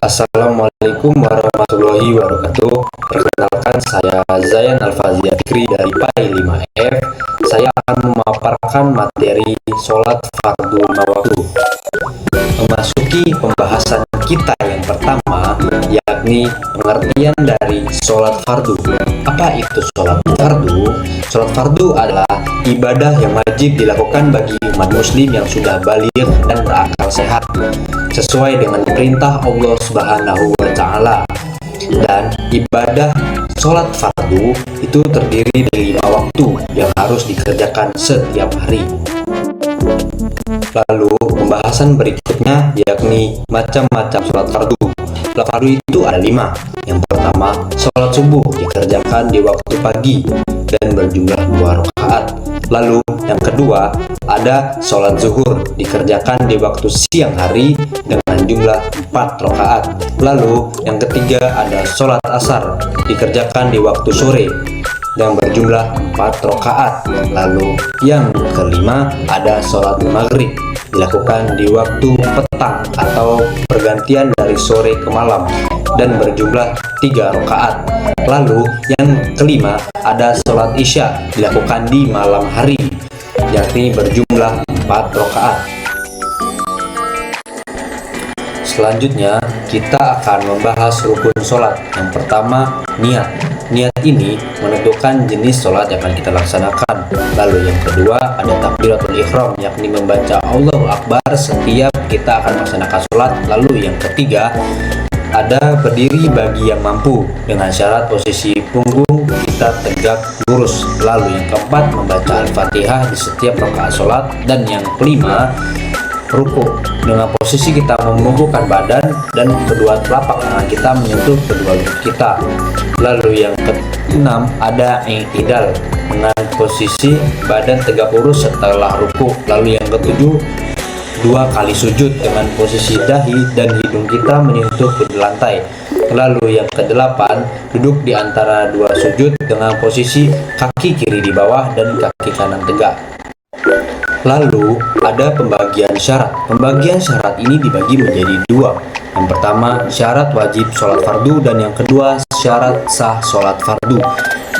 Assalamualaikum warahmatullahi wabarakatuh. Perkenalkan, saya Zayan Alfazia Fikri dari PAI 5F. Saya akan memaparkan materi sholat fardu lima waktu. Memasuki pembahasan kita yang pertama, yakni pengertian dari sholat fardu. Apa itu sholat fardu? Sholat fardu adalah ibadah yang wajib dilakukan bagi umat muslim yang sudah baligh dan berakal sehat, sesuai dengan perintah Allah Subhanahu wa Ta'ala. Dan ibadah sholat fardu itu terdiri dari 5 waktu yang harus dikerjakan setiap hari. Lalu pembahasan berikutnya yakni macam-macam sholat fardu. Sholat fardu itu ada 5. Yang pertama, sholat subuh dikerjakan di waktu pagi dan berjumlah 2 rakaat. Lalu yang kedua, ada sholat zuhur dikerjakan di waktu siang hari dengan jumlah 4 rakaat. Lalu yang ketiga, ada sholat asar dikerjakan di waktu sore yang berjumlah 4 rakaat. Lalu yang kelima, ada sholat maghrib dilakukan di waktu petang atau pergantian dari sore ke malam dan berjumlah 3 rakaat. Lalu yang kelima, ada sholat isya dilakukan di malam hari, yakni berjumlah 4 rakaat. Selanjutnya kita akan membahas rukun sholat. Yang pertama, niat. Niat ini menentukan jenis sholat yang akan kita laksanakan. Lalu yang kedua, ada takbiratul ihram, yakni membaca Allahu Akbar setiap kita akan melaksanakan sholat. Lalu yang ketiga, ada berdiri bagi yang mampu dengan syarat posisi punggung kita tegak lurus. Lalu yang keempat, membaca Al-Fatihah di setiap rakaat sholat. Dan yang kelima, ruku dengan posisi kita membungkukkan badan dan kedua telapak tangan kita menyentuh kedua lutut kita. Lalu yang keenam, ada i'tidal dengan posisi badan tegak lurus setelah ruku. Lalu yang ketujuh, 2 kali sujud dengan posisi dahi dan hidung kita menyentuh ke lantai. Lalu yang kedelapan, duduk di antara 2 sujud dengan posisi kaki kiri di bawah dan kaki kanan tegak. Lalu ada pembagian syarat. Pembagian syarat ini dibagi menjadi 2. Yang pertama, syarat wajib sholat fardu, dan yang kedua, syarat sah sholat fardu.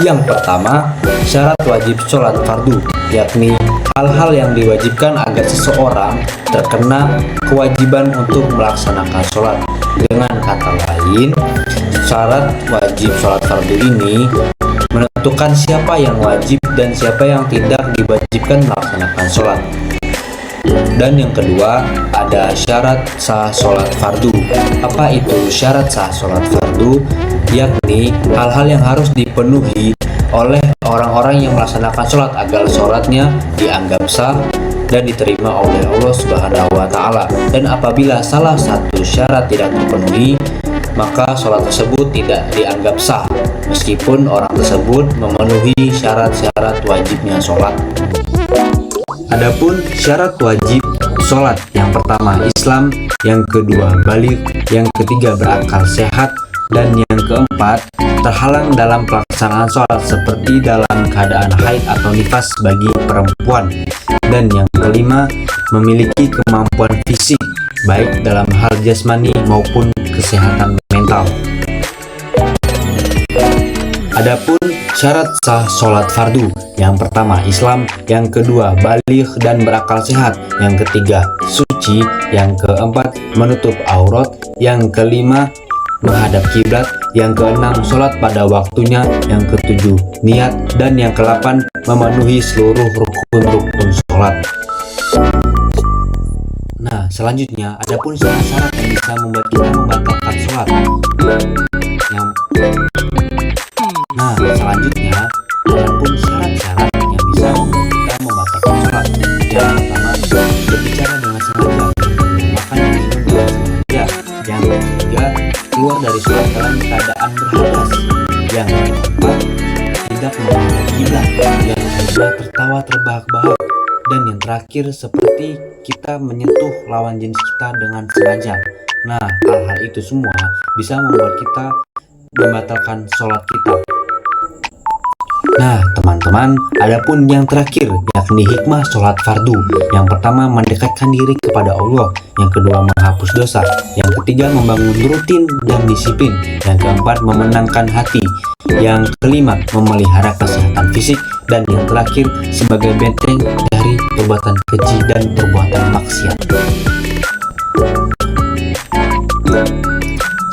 Yang pertama, syarat wajib sholat fardu, yakni hal-hal yang diwajibkan agar seseorang terkena kewajiban untuk melaksanakan sholat. Dengan kata lain, syarat wajib sholat fardu ini menentukan siapa yang wajib dan siapa yang tidak diwajibkan melaksanakan sholat. Dan yang kedua, ada syarat sah sholat fardu. Apa itu syarat sah sholat fardu? Yakni hal-hal yang harus dipenuhi oleh orang-orang yang melaksanakan sholat agar sholatnya dianggap sah dan diterima oleh Allah Subhanahu wa Ta'ala. Dan apabila salah satu syarat tidak terpenuhi, maka sholat tersebut tidak dianggap sah meskipun orang tersebut memenuhi syarat-syarat wajibnya sholat. Adapun syarat wajib sholat, yang pertama Islam, yang kedua baligh, yang ketiga berakal sehat, dan yang keempat terhalang dalam pelaksanaan sholat seperti dalam keadaan haid atau nifas bagi perempuan, dan yang kelima memiliki kemampuan fisik baik dalam hal jasmani maupun kesehatan mental. Adapun syarat sah sholat fardu, yang pertama Islam, yang kedua baligh dan berakal sehat, yang ketiga suci, yang keempat menutup aurat, yang kelima menghadap kiblat, yang keenam sholat pada waktunya, yang ketujuh niat, dan yang kedelapan memenuhi seluruh rukun-rukun sholat. Nah, selanjutnya adapun syarat-syarat yang bisa membuat kita membatalkan sholat. Selanjutnya adapun syarat-syarat yang bisa membuat kita membatalkan sholat. Yang pertama, berbicara dengan sengaja, makan dan minum dengan sengaja. Yang ketiga, keluar dari sholat dalam keadaan berhadas. Yang keempat, tidak menghadap kiblat. Yang kelima, tertawa terbahak-bahak. Dan yang terakhir, seperti kita menyentuh lawan jenis kita dengan sengaja. Nah, hal-hal itu semua bisa membuat kita membatalkan sholat kita. Nah, teman-teman, adapun yang terakhir yakni hikmah sholat fardu. Yang pertama, mendekatkan diri kepada Allah. Yang kedua, menghapus dosa. Yang ketiga, membangun rutin dan disiplin. Yang keempat, memenangkan hati. Yang kelima, memelihara kesehatan fisik. Dan yang terakhir, sebagai benteng dari perbuatan keji dan perbuatan maksiat.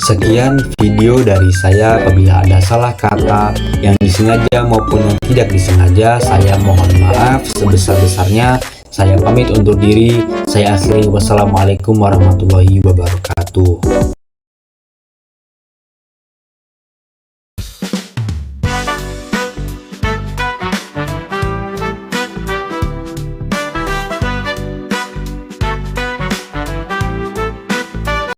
Sekian video dari saya. Apabila ada salah kata yang disengaja maupun yang tidak disengaja, saya mohon maaf sebesar-besarnya. Saya pamit undur diri. Saya akhiri. Wassalamualaikum warahmatullahi wabarakatuh.